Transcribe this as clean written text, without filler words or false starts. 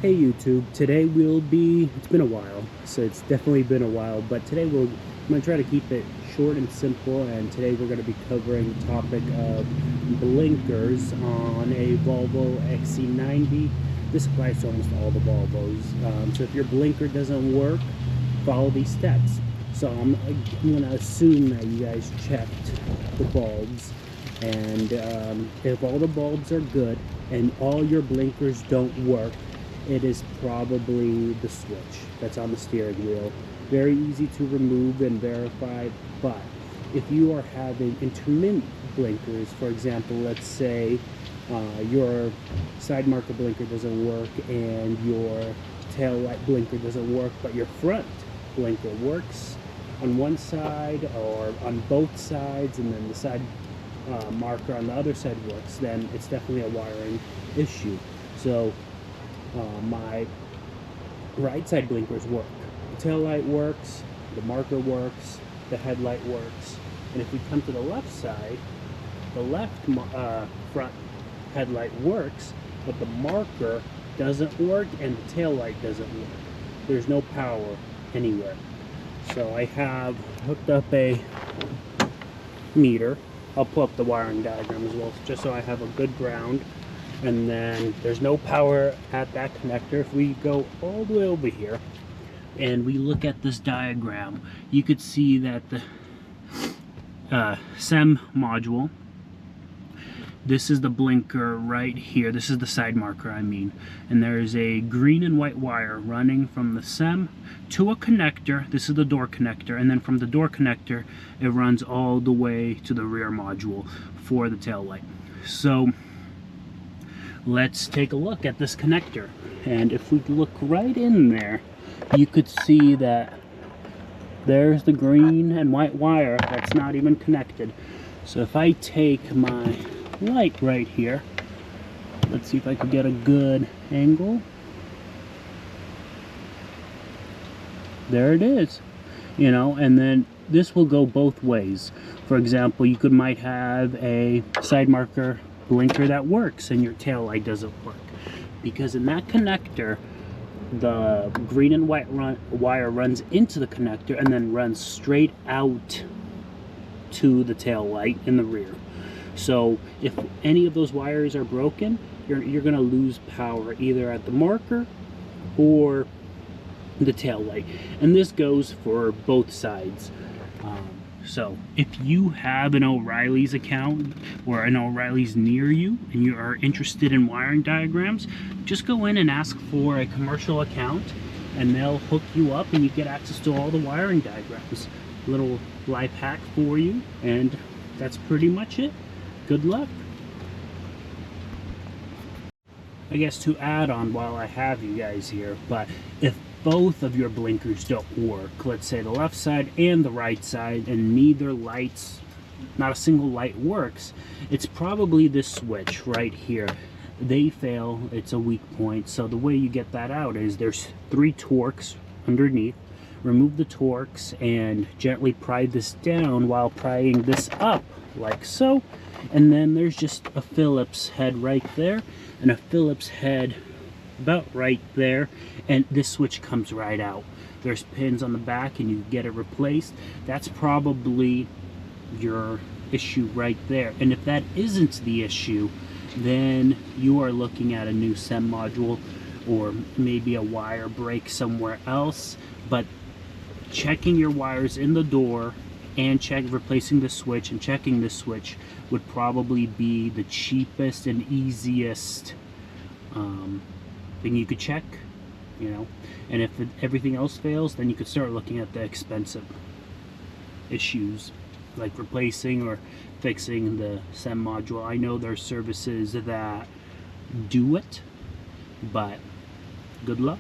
Hey YouTube, today it's been a while, so it's definitely been a while, but today I'm going to try to keep it short and simple, and today we're going to be covering the topic of blinkers on a Volvo XC90. This applies to almost all the Volvos, so if your blinker doesn't work, follow these steps. So I'm going to assume that you guys checked the bulbs, and if all the bulbs are good and all your blinkers don't work, it is probably the switch that's on the steering wheel. Very easy to remove and verify, but if you are having intermittent blinkers, for example, let's say your side marker blinker doesn't work and your tail light blinker doesn't work, but your front blinker works on one side or on both sides, and then the side marker on the other side works, then it's definitely a wiring issue. So my right side blinkers work, the tail light works, the marker works, the headlight works, and if we come to the left side, the left front headlight works, but the marker doesn't work and the tail light doesn't work. There's no power anywhere. So I have hooked up a meter. I'll pull up the wiring diagram as well, just so I have a good ground. And then there's no power at that connector. If we go all the way over here and we look at this diagram, you could see that the SEM module, this is the blinker right here, this is the side marker I mean, and there is a green and white wire running from the SEM to a connector. This is the door connector, and then from the door connector it runs all the way to the rear module for the tail light. So let's take a look at this connector, and if we look right in there, you could see that there's the green and white wire that's not even connected. So if I take my light right here, let's see if I could get a good angle. There it is, you know, and then this will go both ways. For example, you might have a side marker blinker that works and your tail light doesn't work, because in that connector the green and white wire runs into the connector and then runs straight out to the tail light in the rear. So if any of those wires are broken, you're going to lose power either at the marker or the tail light, and this goes for both sides. So if you have an O'Reilly's account or an O'Reilly's near you and you are interested in wiring diagrams, just go in and ask for a commercial account and they'll hook you up and you get access to all the wiring diagrams. Little life hack for you, and that's pretty much it. Good luck. I guess to add on while I have you guys here, but if both of your blinkers don't work, let's say the left side and the right side, and neither lights, not a single light works, it's probably this switch right here. They fail, it's a weak point. So the way you get that out is there's 3 Torx underneath. Remove the Torx and gently pry this down while prying this up like so, and then there's just a Phillips head right there and a Phillips head about right there, and this switch comes right out. There's pins on the back and you get it replaced. That's probably your issue right there, and if that isn't the issue, then you are looking at a new SEM module or maybe a wire break somewhere else. But checking your wires in the door and replacing the switch and checking this switch would probably be the cheapest and easiest thing you could check, you know. And if everything else fails, then you could start looking at the expensive issues like replacing or fixing the SEM module. I know there's services that do it, but good luck.